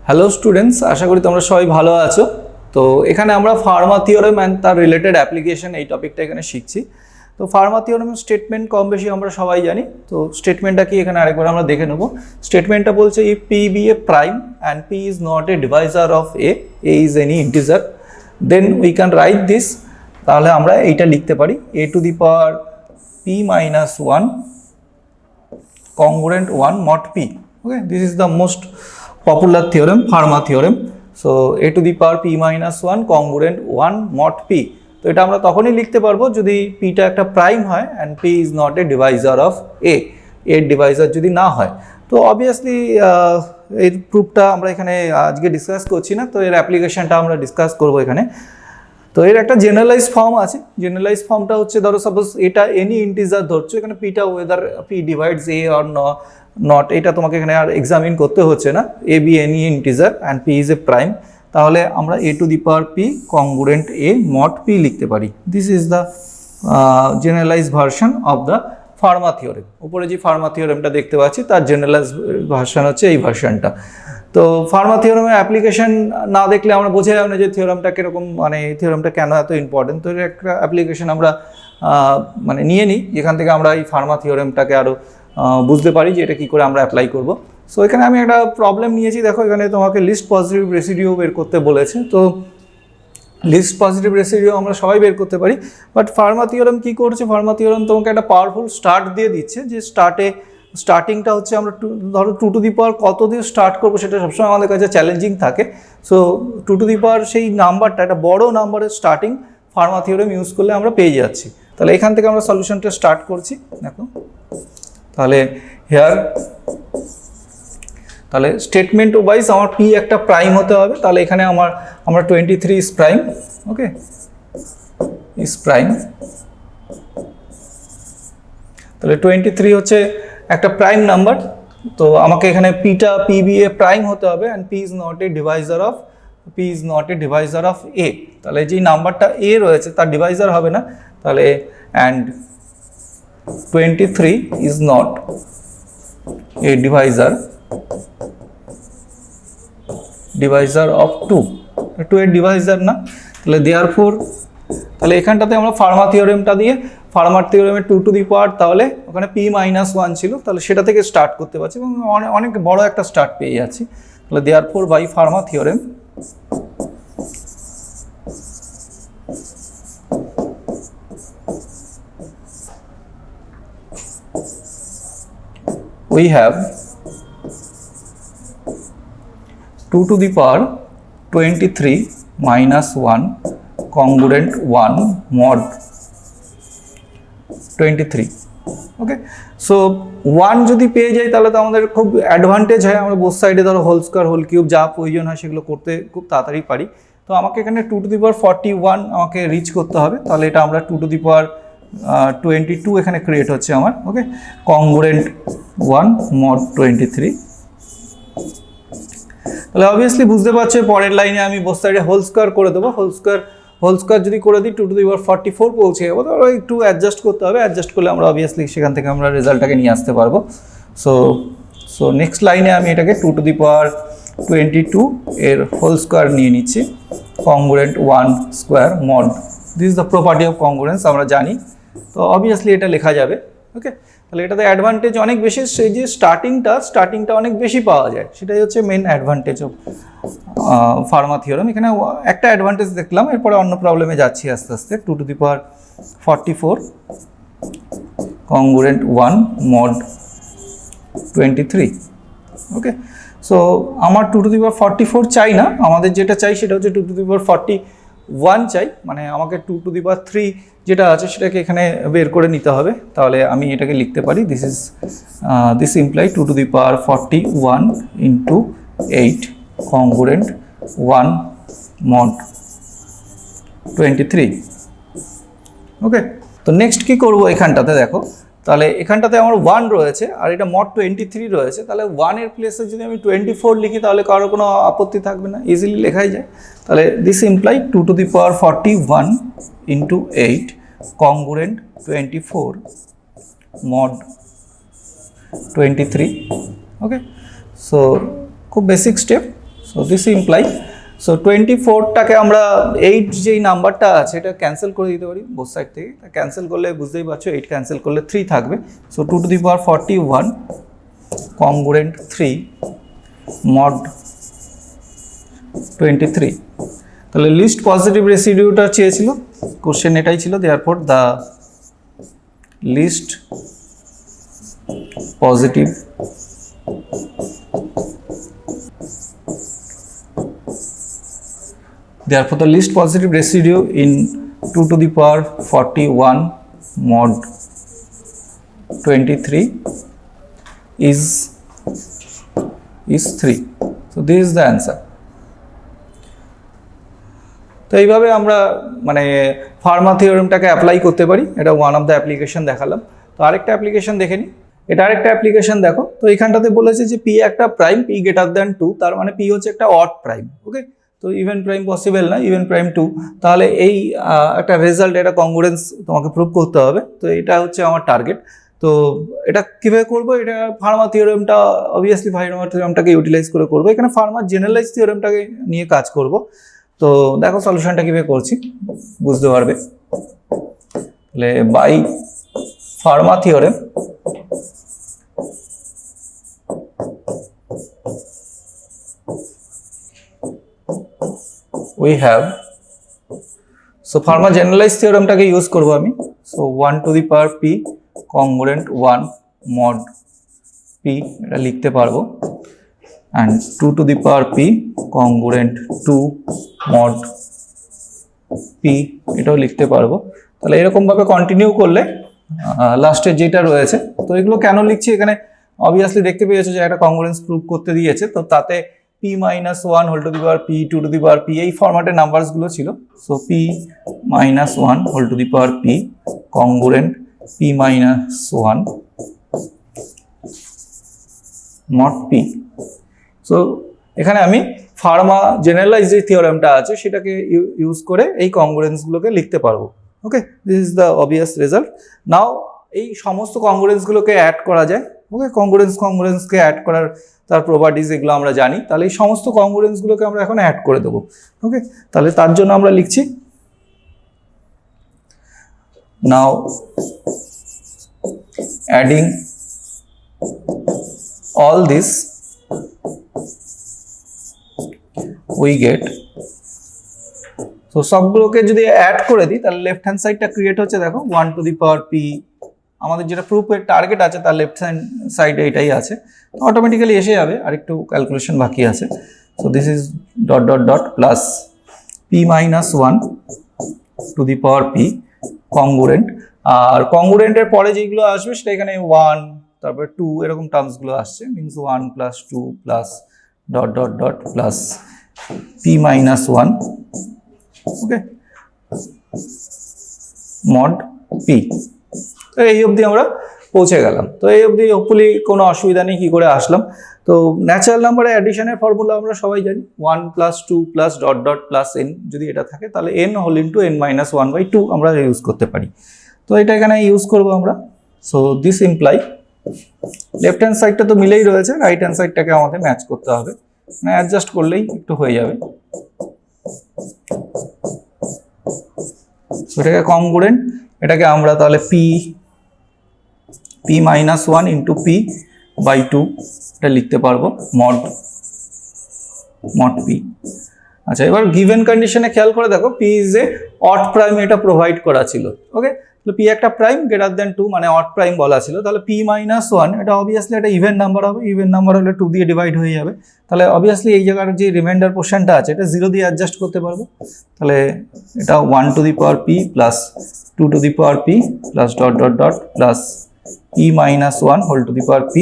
Hello students, আশা করি তোমরা সবাই ভালো আছো। তো এখানে আমরা ফার্মা থিওরেম অ্যান্ড তার রিলেটেড অ্যাপ্লিকেশন এই টপিকটা এখানে শিখছি। তো ফার্মা থিওরেম স্টেটমেন্ট কম বেশি আমরা সবাই জানি। তো স্টেটমেন্টটা কি এখানে আরেকবার আমরা দেখে নেব। স্টেটমেন্টটা বলছে if P be a prime and P is not a divisor of a is any integer, then we can write this. তাহলে আমরা এইটা লিখতে পারি a to the power P minus one congruent 1 mod p. Okay, this is the most popular theorem, Fermat theorem. So a to the power p minus 1 congruent 1 mod p. তো এটা আমরা তখনই লিখতে পারবো যদি p টা একটা প্রাইম হয় and p is not a divisor of a, এর ডিভাইজার যদি না হয়। তো অবভিয়াসলি এর প্রুফটা আমরা এখানে আজকে ডিসকাস করছি না, তো এর অ্যাপ্লিকেশনটা আমরা ডিসকাস করবো এখানে। তো এর একটা জেনারেলাইজ ফর্ম আছে। জেনারেলাইজ ফর্মটা হচ্ছে, ধরো সাপোজ এটা এনি ইন্টিজার ধরছো, এখানে পিটা whether p divides a or not, এটা তোমাকে এখানে আর এক্সামিন করতে হচ্ছে না। A be any integer and P is a prime, তাহলে আমরা a to the power p congruent a mod p লিখতে পারি। This is the generalize version of the Fermat theorem. উপরে যে ফার্মা থিওরেমটা দেখতে পাচ্ছি তার জেনারেলাইজ ভার্সন হচ্ছে এই ভার্সনটা। তো ফার্মা থিওরেমের অ্যাপ্লিকেশন না দেখলে আমরা বোঝা যাবে না যে থিওরেমটা কীরকম, মানে এই থিওরেমটা কেন এত ইম্পর্টেন্ট। তো এর একটা অ্যাপ্লিকেশন আমরা মানে নিয়ে নিই, যেখান থেকে আমরা এই ফার্মা থিওরেমটাকে আরও বুঝতে পারি যে এটা কী করে আমরা অ্যাপ্লাই করব। সো এখানে আমি একটা প্রবলেম নিয়েছি, দেখো এখানে তোমাকে লিস্ট পজিটিভ রেসিডিউ বের করতে বলেছে। তো লিস্ট পজিটিভ রেসিডিউ আমরা সবাই বের করতে পারি, বাট ফার্মা থিওরেম কী করছে, ফার্মা থিওরেম তোমাকে একটা পাওয়ারফুল স্টার্ট দিয়ে দিচ্ছে, যে স্টার্টিংটা হচ্ছে আমরা ধরো টু টু দি পাওয়ার কত দিয়ে স্টার্ট করবো সেটা সবসময় আমাদের কাছে চ্যালেঞ্জিং থাকে। সো টু টু দি পাওয়ার সেই নাম্বারটা, একটা বড় নাম্বারের স্টার্টিং ফার্মা থিওরেম ইউজ করলে আমরা পেয়ে যাচ্ছি। তাহলে এখান থেকে আমরা সলিউশনটা স্টার্ট করছি। দেখো তাহলে হেয়ার, তাহলে স্টেটমেন্ট ওয়াইজ আমার পি একটা প্রাইম হতে হবে। তাহলে এখানে আমরা 23 is prime, okay, is prime. তাহলে 23 হচ্ছে একটা প্রাইম নাম্বার। তো আমাকে এখানে পিটা পি বি এ প্রাইম হতে হবে and P is not a divisor of a. তাহলে যেই নাম্বারটা এ রয়েছে তার ডিভাইজার হবে না। তাহলে and 23 is not a divisor of 2 এর ডিভাইজার না। তাহলে দেয়ারফোর, তাহলে এখানটাতে আমরা ফার্মা থিওরেমটা দিয়ে, ফার্মার থিওরেমের টু টু দি পাওয়ার, তাহলে ওখানে পি মাইনাস ওয়ান ছিল, তাহলে সেটা থেকে স্টার্ট করতে পারছি এবং অনেক বড় একটা স্টার্ট পেয়ে যাচ্ছি। তাহলে therefore by Fermat theorem we have 2 to the power 23 minus 1 congruent 1 mod 23। Okay, so 1 যদি পেয়ে যাই তাহলে তো আমাদের খুব অ্যাডভান্টেজ হয়, আমরা বোথ সাইডে ধরো হোল স্কোয়ার হোল কিউব যা প্রয়োজন হয় সেগুলো করতে খুব তাড়াতাড়ি পারি। তো আমাকে এখানে 2 to the power 41 আমাকে রিচ করতে হবে। তাহলে এটা আমরা 2 to the power 22 এখানে ক্রিয়েট হচ্ছে আমার, ওকে, কংগ্রুয়েন্ট 1 mod 23। তাহলে অবভিয়াসলি বুঝতে পারছো পরের লাইনে আমি বোথ সাইডে হোল স্কোয়ার করে দেবো। হোল স্কোয়ার যদি করে দিই 2 to the power 44 পৌঁছে যাবো। তো একটু অ্যাডজাস্ট করতে হবে, অ্যাডজাস্ট করলে আমরা অবভিয়াসলি সেখান থেকে আমরা রেজাল্টটাকে নিয়ে আসতে পারবো। সো নেক্সট লাইনে আমি এটাকে 2 to the power 22 এর হোল স্কোয়ার নিয়ে নিচ্ছি, congruent 1 square mod। This is the property of congruence, আমরা জানি। তো অবভিয়াসলি এটা লেখা যাবে, ওকে। তাহলে এটাতে অ্যাডভান্টেজ অনেক বেশি, সেই যে স্টার্টিংটা অনেক বেশি পাওয়া যায়, সেটাই হচ্ছে main advantage of Fermat theorem. এখানে একটা অ্যাডভান্টেজ দেখলাম, এরপরে অন্য প্রবলেমে যাচ্ছি আস্তে আস্তে। 2 to the power 44 congruent 1 mod 23, okay. So আমার 2 to the power 44 চাই না, আমাদের যেটা চাই সেটা হচ্ছে 2 to the power 41 চাই, মানে আমাকে 2 to the power 3 যেটা আছে সেটাকে এখানে বের করে নিতে হবে। তাহলে আমি এটাকে লিখতে পারি, this imply 2 to the power 41 into 8 congruent 1 mod 23, ওকে। তো নেক্সট কি করব এখানটাতে, দেখো তাহলে এখানটাতে আমার 1 রয়েছে আর এটা mod 23 রয়েছে। তাহলে 1 এর প্লেসে যদি আমি 24 লিখি তাহলে কারো কোনো আপত্তি থাকবে না, ইজিলি লেখাই যায়। তাহলে this imply 2 to the power 41 into 8 congruent 24 mod 23, okay। So খুব basic step. So this imply, so 24টাকে আমরা 8 যেই নাম্বারটা আছে এটা ক্যান্সেল করে দিতে পারি বোথ সাইড থেকে। ক্যান্সেল করলে বুঝতেই পারছো 8 ক্যান্সেল করলে 3 থাকবে। So 2 to the power 41 congruent 3 mod 23। তাহলে লিস্ট পজিটিভ রেসিডিউটা চেয়েছিল, কোশ্চেন এটাই ছিল। Therefore the least positive therefore the least positive residue in 2 to the power 41 mod 23 is 3. So this is the answer. তো এইভাবে আমরা মানে ফার্মা থিওরেমটাকে অ্যাপ্লাই করতে পারি। এটা ওয়ান অফ দ্য অ্যাপ্লিকেশন দেখালাম। তো আরেকটা অ্যাপ্লিকেশন দেখে নিই। এটা আরেকটা অ্যাপ্লিকেশন দেখো। তো এখানটাতে বলেছে যে পি একটা প্রাইম, পি গ্রেটার দ্যান 2, তার মানে পি হচ্ছে একটা অড প্রাইম। ওকে, তো ইভেন প্রাইম পসিবল না, ইভেন প্রাইম 2। তাহলে এই একটা রেজাল্ট, এটা কংগ্রুয়েন্স তোমাকে প্রুভ করতে হবে। তো এটা হচ্ছে আমার টার্গেট। তো এটা কীভাবে করবো? এটা ফার্মা থিওরেমটা অবভিয়াসলি ফার্মা থিওরেমটাকে ইউটিলাইজ করে করবো। এখানে ফার্মার জেনারেলাইজ থিওরেমটাকে নিয়ে কাজ করব। তো দেখো সলিউশনটা কীভাবে করছি বুঝতে পারবে। তাহলে by Fermat theorem we have, so Fermat generalize থিওরেমটাকে ইউজ করব আমি। So 1 to the power p congruent 1 mod p এটা লিখতে পারবো, and 2 to the power p congruent 2 mod p এটাও লিখতে পারবো। তাহলে এরকমভাবে কন্টিনিউ করলে লাস্টে যেটা রয়েছে, তো এগুলো কেন লিখছি এখানে অবভিয়াসলি দেখতে পেয়েছো যে একটা কংগ্রুয়েন্স প্রুভ করতে দিয়েছে। তো তাতে p minus 1 whole to the power p 2 to the power p এই ফরম্যাটের নাম্বারসগুলো ছিল। So p minus 1 whole to the power p congruent p minus 1 mod p। So এখানে আমি ফার্মা জেনারেলাইজ যে থিওরেমটা আছে সেটাকে ইউজ করে এই কংগ্রুয়েন্সগুলোকে লিখতে পারবো। Okay, this is the obvious result. Now এই সমস্ত কংগ্রুয়েন্সগুলোকে অ্যাড করা যায়। ওকে, কংগ্রুয়েন্সকে অ্যাড করার তার প্রপার্টিজ এগুলো আমরা জানি। তাহলে এই সমস্ত কংগ্রুয়েন্সগুলোকে আমরা এখন অ্যাড করে দেবো। ওকে, তাহলে তার জন্য আমরা লিখছি now adding all this we get, তো সবগুলোকে যদি অ্যাড করে দিই তাহলে লেফট হ্যান্ড সাইডটা ক্রিয়েট হচ্ছে। দেখো 1 টু দি পাওয়ার p, আমাদের যেটা প্রুফের টার্গেট আছে তার লেফট হ্যান্ড সাইডে এটাই আছে, অটোমেটিক্যালি এসে যাবে। আর একটু ক্যালকুলেশন বাকি আছে। So this is dot dot dot plus p minus 1 to the power p কংগ্রুয়েন্ট। আর কংগ্রুয়েন্টের পরে যেগুলো আসবে সেটা এখানে 1 তারপরে 2 এরকম টার্মসগুলো আসছে, means 1 plus 2 plus dot dot dot plus p minus 1। ওকে, মড p। তো এই অবধি আমরা পৌঁছে গেলাম। তো এই অবধি হোপফুলি কোনো অসুবিধা নেই কি করে আসলাম। তো ন্যাচারাল নাম্বারের অ্যাডিশনের ফর্মুলা আমরা সবাই জানি, 1 plus 2 plus dot dot plus n। যদি এটা থাকে তাহলে n whole into n minus 1/2 আমরা ইউজ করতে পারি। তো এটা এখানে ইউজ করবো আমরা। So this imply left hand সাইডটা তো মিলেই রয়েছে, রাইট হ্যান্ড সাইডটাকে আমাদের ম্যাচ করতে হবে, মানে অ্যাডজাস্ট করলেই একটু হয়ে যাবে। সো এটাকে কংগ্রুয়েন্ট, এটাকে আমরা তাহলে p minus 1 into p by 2 এটা লিখতে পারবো মড p। আচ্ছা, এবার গিভেন কন্ডিশনে খেয়াল করে দেখো p is a odd prime, এটা প্রোভাইড করা ছিল। ওকে, তাহলে p একটা প্রাইম গ্রেটার দ্যান 2 মানে অড প্রাইম বলা ছিল। তাহলে p মাইনাস 1 এটা অবভিয়াসলি একটা ইভেন নাম্বার হবে, ইভেন নাম্বার হলে 2 দিয়ে ডিভাইড হয়ে যাবে। তাহলে অবভিয়াসলি এই জায়গার যে রিমাইন্ডার পোর্শনটা আছে এটা 0 দিয়ে অ্যাডজাস্ট করতে পারবো। তাহলে এটা 1 to the power p plus 2 to the power p plus dot dot dot plus p minus 1 whole to the power p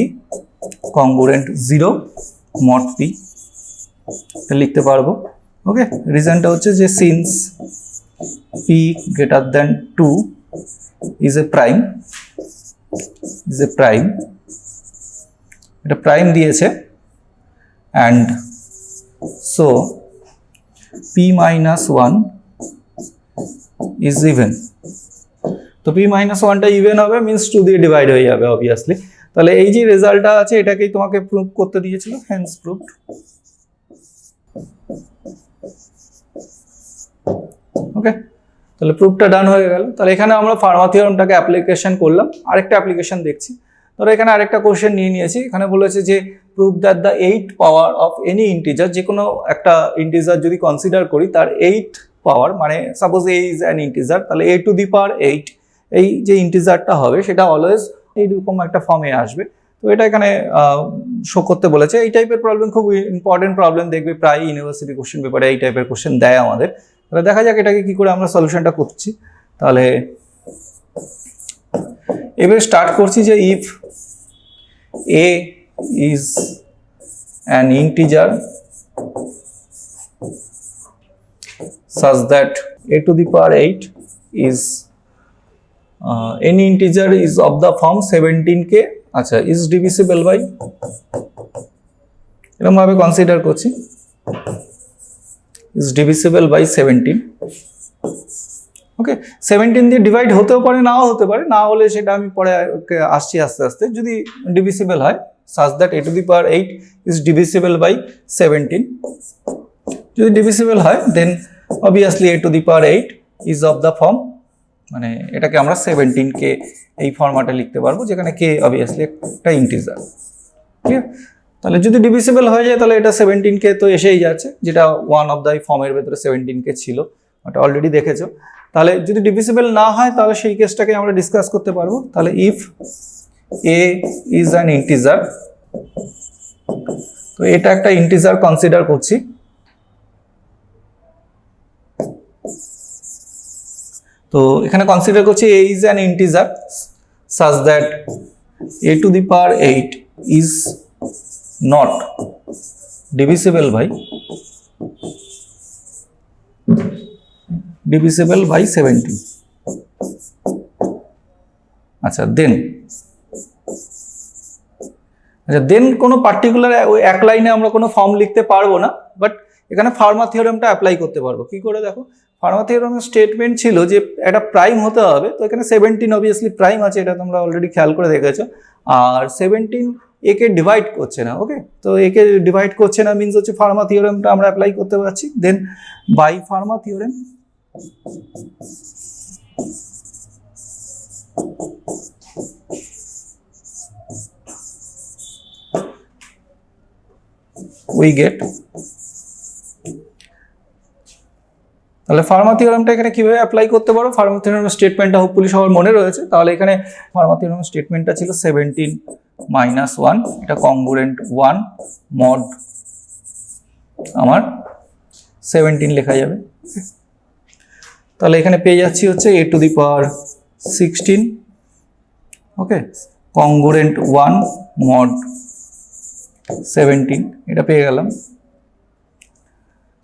congruent 0 mod p এটা লিখতে পারবো। ওকে, রিজনটা হচ্ছে যে since p greater than 2 is a prime, এটা prime দিয়েছে, and so p minus 1 is even। তো p minus 1টা even হবে, মিনস 2 দিয়ে ডিভাইড হয়ে যাবে অবভিয়াসলি। তাহলে এই যে রেজাল্টটা আছে এটাকেই তোমাকে প্রুভ করতে দিয়েছিল, হেন্স প্রুভড। ওকে, তাহলে প্রুফটা ডান হয়ে গেল। তাহলে এখানে আমরা ফার্মা থিওরেমটাকে অ্যাপ্লিকেশন করলাম। আরেকটা অ্যাপ্লিকেশন দেখছি, ধরো এখানে আরেকটা কোশ্চেন নিয়ে নিয়েছি। এখানে বলেছে যে prove that the 8 power of any integer, যে কোনো একটা ইন্টিজার যদি কনসিডার করি তার 8 পাওয়ার, মানে suppose A is an integer, তাহলে a টু দি পাওয়ার 8 এই যে ইন্টিজারটা হবে সেটা অলওয়েজ এইরকম একটা ফর্মে আসবে। তো এটা এখানে শো করতে বলেছে। এই টাইপের প্রবলেম খুব ইম্পর্টেন্ট প্রবলেম, দেখবে প্রায় ইউনিভার্সিটি কোশ্চেন পেপারে এই টাইপের কোশ্চেন দেয় আমাদের। তাহলে দেখা যাক এটাকে কি করে আমরা সলিউশনটা করছি। তাহলে এবার স্টার্ট করছি যে if a is an integer such that a to the power 8 is any integer is of the form 17k, আচ্ছা, is divisible by, এরকম ভাবে কনসিডার করছি, is divisible by 17। ওকে, 17 দিয়ে ডিভাইড হতেও পারে, নাও হতে পারে, না হলে সেটা আমি পরে আসছি আস্তে আস্তে। যদি ডিভিসিবল হয় such that a to the power 8 is divisible by 17, যদি ডিভিসিবল হয় দেন obviously a to the power 8 is of the form, মানে এটাকে আমরা 17k এই ফরম্যাটে লিখতে পারবো, যেখানে k obviously একটা ইন্টিজার। ঠিক আছে, তাহলে যদি ডিভিসিবল হয়ে যায় তাহলে এটা 17k তো এসেই যাচ্ছে, যেটা ওয়ান অফ দ্য ফর্মের ভেতরে 17k ছিল, ওটা অলরেডি দেখেছো। তাহলে যদি ডিভিসিবল না হয় তাহলে সেই কেসটাকে আমরা ডিসকাস করতে পারবো। তাহলে if a is an integer, তো এটা একটা ইন্টিজার কনসিডার করছি। তো এখানে কনসিডার করছি a is an integer such that a to the power 8 is not divisible by 17। আচ্ছা, দেন কোনো পার্টিকুলার ওই এক লাইনে আমরা কোনো ফর্ম লিখতে পারবো না, বাট এখানে ফার্মা থিওরেমটা অ্যাপ্লাই করতে পারবো। কি করে দেখো, ফার্মা থিওরেমের স্টেটমেন্ট ছিল যে একটা প্রাইম হতে হবে, তো এখানে 17 অবভিয়াসলি প্রাইম আছে, এটা তোমরা অলরেডি খেয়াল করে দেখেছো। আর 17 একে ডিভাইড করছে না। ওকে, তো একে ডিভাইড করছে না মিনস হচ্ছে ফার্মা থিওরেমটা আমরা অ্যাপ্লাই করতে পারছি। Then by Fermat theorem we get, তাহলে ফার্মা থিওরেমটা এখানে কিভাবে অ্যাপ্লাই করতে পারো, ফার্মা থিওরেমের স্টেটমেন্টটা হোপফুলি সবার মনে রয়েছে। তাহলে এখানে ফার্মা থিওরেমের স্টেটমেন্টটা ছিল 17 মাইনাস 1, এটা কংগ্রুয়েন্ট 1 মড আমার 17 লেখা যাবে। তাহলে এখানে পেয়ে যাচ্ছি হচ্ছে a to the power 16, okay, congruent 1 mod 17, এটা পেয়ে গেলাম।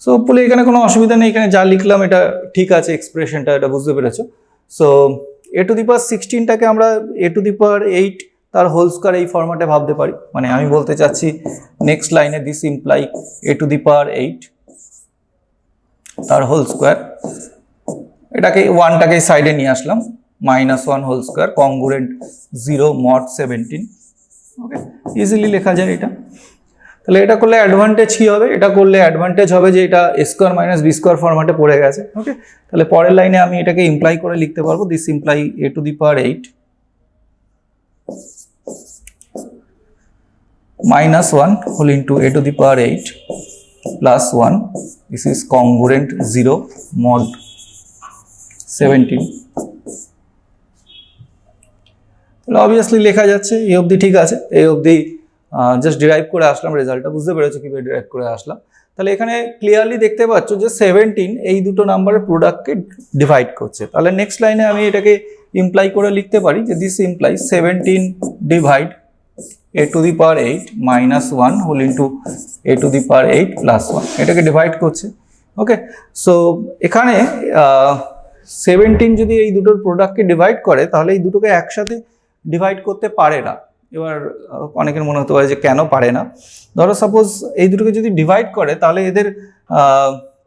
সো বলে এখানে কোনো অসুবিধা নেই, এখানে যা লিখলাম এটা ঠিক আছে, এক্সপ্রেশনটা এটা বুঝতে পেরেছো। সো a টু দি পাওয়ার 16টাকে আমরা a টু দি পাওয়ার 8 তার হোল স্কয়ার এই ফরম্যাটে ভাবতে পারি। মানে আমি বলতে চাচ্ছি নেক্সট লাইনে this imply a to the power 8 তার হোল স্কয়ার, এটাকে 1টাকে সাইডে নিয়ে আসলাম, -1 whole square congruent 0 mod 17। Okay, easily লেখা যায় এটা। তাহলে এটা করলে অ্যাডভান্টেজ কি হবে, এটা করলে অ্যাডভান্টেজ হবে যে এটা a square minus b square ফরম্যাটে পড়ে গেছে। ওকে, তাহলে পরের লাইনে আমি এটাকে ইমপ্লাই করে লিখতে পারবো, this imply a to the power 8 -1 whole into a to the power 8 plus 1, this is congruent 0 mod 17। তাহলে অবভিয়াসলি লেখা যাচ্ছে, এই অবধি ঠিক আছে, এই অবধি জাস্ট ডিরাইভ করে আসলাম, রেজাল্টটা বুঝতে পেরেছো কিভাবে ডিরাইভ করে আসলাম। তাহলে এখানে ক্লিয়ারলি দেখতে পাচ্ছ যে 17 এই দুটো নাম্বারের প্রোডাক্টকে ডিভাইড করছে। তাহলে নেক্সট লাইনে আমি এটাকে ইমপ্লাই করে লিখতে পারি যে this imply 17 divide a to the power 8 -1 whole into a to the power 8 plus 1, এটাকে ডিভাইড করছে। ওকে, সো এখানে 17 যদি এই দুটোর প্রোডাক্টকে ডিভাইড করে তাহলে এই দুটোকে একসাথে ডিভাইড করতে পারে না। এবার অনেকের মনে হতে পারে যে কেন পারে না, ধরো সাপোজ এই দুটোকে যদি ডিভাইড করে তাহলে এদের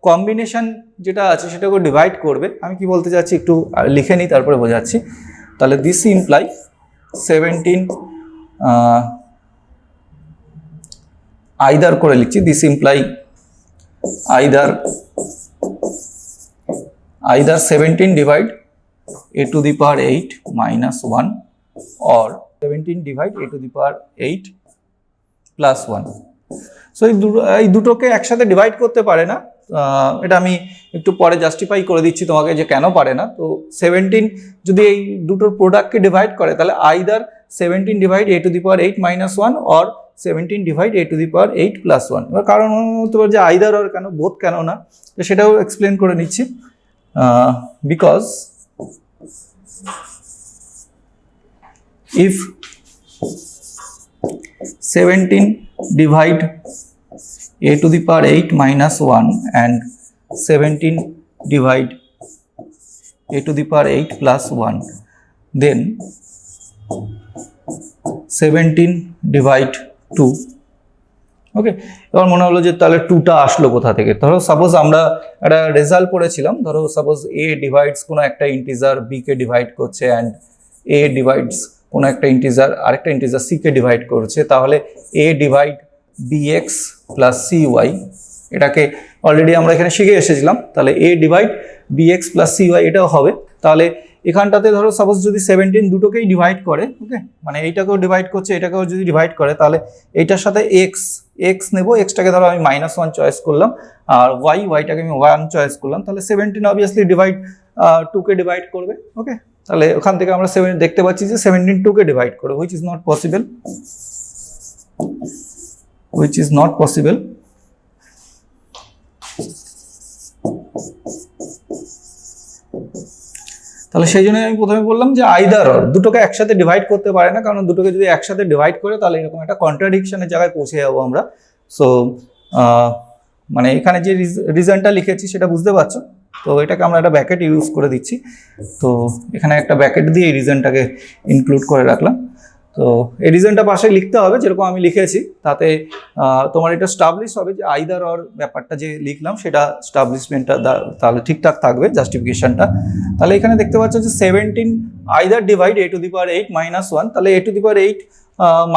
কম্বিনেশন যেটা আছে সেটাকে ডিভাইড করবে। আমি কি বলতে চাচ্ছি একটু লিখে নিই তারপরে বোঝাচ্ছি। তাহলে দিস ইমপ্লাই 17 আইদার করে লিখছি, this imply either either 17 divide a to the power 8 minus 1 or 17 divide a to the power 8 plus 1. So এই দুটোকে একসাথে ডিভাইড করতে পারে না, এটা আমি একটু পরে জাস্টিফাই করে দিচ্ছি তোমাকে যে কেন পারে না। তো 17 যদি এই দুটোর প্রোডাক্টকে ডিভাইড করে তাহলে either 17 divide a to the power 8 minus 1 or 17 divide a to the power 8 plus 1। এবার কারণ হতে পারে যে আইদার আর কেন, বোথ কেন না, তো সেটাও এক্সপ্লেন করে নিচ্ছি। Because if 17 divide a to the power 8 minus 1 and 17 divide a to the power 8 plus 1, then 17 divide 2। ওকে, এবার মনে হলো যে তাহলে 2টা আসলো কোথা থেকে। ধরো সাপোজ আমরা একটা রেজাল্ট পড়েছিলাম, ধরো সাপোজ a ডিভাইডস কোনো একটা ইন্টিজার b কে ডিভাইড করছে অ্যান্ড a ডিভাইডস কোনো একটা ইন্টিজার আরেকটা ইন্টিজার c কে ডিভাইড করছে, তাহলে a divide bx plus cy, এটাকে অলরেডি আমরা এখানে শিখে এসেছিলাম। তাহলে a divide bx plus cy এটাও হবে। তাহলে এখানটাতে ধরো সাপোজ যদি 17 দুটোকেই ডিভাইড করে, ওকে, মানে এইটাকেও ডিভাইড করছে এটাকেও যদি ডিভাইড করে, তাহলে এইটার সাথে x নেব, xটাকে ধরো আমি -1 চয়েস করলাম আর yটাকে আমি 1 চয়েস করলাম, তাহলে 17 অবভিয়াসলি ডিভাইড 2 কে ডিভাইড করবে। ওকে, তাহলে ওখান থেকে আমরা 7 দেখতে পাচ্ছি যে 17 2 কে ডিভাইড করে, which is not possible, তাহলে সেই জন্য আমি প্রথমে বললাম যে আইদার অর, দুটোকে একসাথে ডিভাইড করতে পারে না, কারণ দুটোকে যদি একসাথে ডিভাইড করে তাহলে এরকম একটা কন্ট্রাডিকশনের জায়গায় পৌঁছে যাবো আমরা। সো মানে এখানে যে রিজনটা লিখেছি সেটা বুঝতে পারছো, তো এটাকে আমরা একটা ব্র্যাকেট ইউজ করে দিচ্ছি। তো এখানে একটা ব্র্যাকেট দিয়ে এই রিজনটাকে ইনক্লুড করে রাখলাম। তো এই রিজনটা পাশে লিখতে হবে যেরকম আমি লিখেছি, তাতে তোমার এটা স্টাবলিশ হবে যে আইদার অর ব্যাপারটা যে লিখলাম সেটা স্টাবলিশমেন্টটা তাহলে ঠিকঠাক থাকবে, জাস্টিফিকেশনটা। তাহলে এখানে দেখতে পাচ্ছ যে 17 either divide a to the power 8 minus 1, তাহলে a to the power 8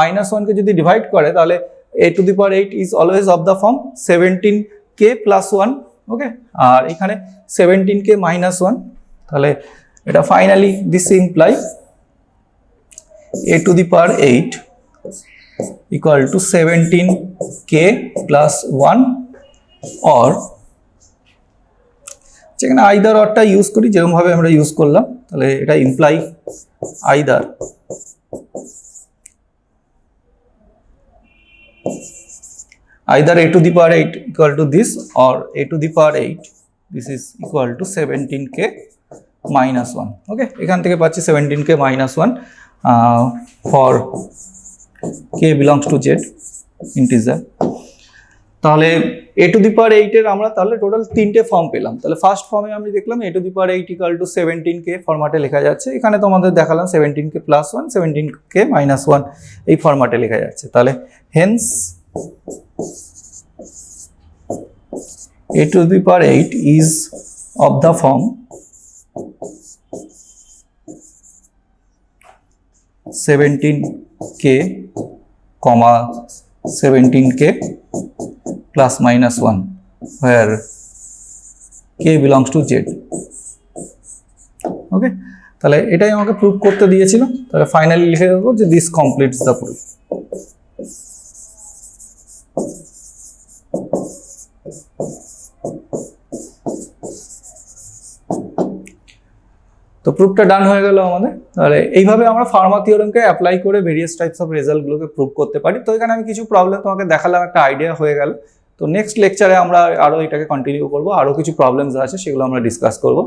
minus 1 কে যদি ডিভাইড করে তাহলে a to the power 8 is always of the form 17k plus 1। ওকে, আর এখানে 17k minus 1, তাহলে এটা finally this imply a to the power 8 equal to 17k plus 1 or, যেখানে either অরটা use করি যেরকম ভাবে আমরা ইউজ করলাম, তাহলে এটা imply either a to the power 8 equal to this or a to the power 8 this is equal to 17k minus 1। ওকে, এখান থেকে পাচ্ছি 17k minus 1 for k belongs to z integer। তাহলে a to the power 8 এর আমরা তাহলে total 3টে form পেলাম। তাহলে ফার্স্ট ফর্মে আমি দেখলাম a to the power 8 equal to 17k ফরম্যাটে লেখা যাচ্ছে, এখানে তোমাদের দেখালাম 17k plus 1 17k minus 1 এই ফরম্যাটে লেখা যাচ্ছে। তাহলে Haynes a to the power 8 is of the form 17k, 17k plus minus 1 where k belongs to z। ওকে, তাহলে এটাই আমাকে প্রুভ করতে দিয়েছিল। তাহলে ফাইনালি লিখে দেবো যে দিস কমপ্লিটস দ্য প্রুফ। তো প্রুফটা ডান হয়ে গেল আমাদের। তাহলে এইভাবে আমরা ফার্মা থিওরেমকে অ্যাপ্লাই করে ভেরিয়াস টাইপস অফ রেজাল্টগুলোকে প্রুভ করতে পারি। তো এখানে আমি কিছু প্রবলেম তোমাকে দেখালাম, একটা আইডিয়া হয়ে গেল। তো নেক্সট লেকচারে আমরা আরও এটাকে কন্টিনিউ করবো, আরও কিছু প্রবলেমস আছে সেগুলো আমরা ডিসকাস করবো।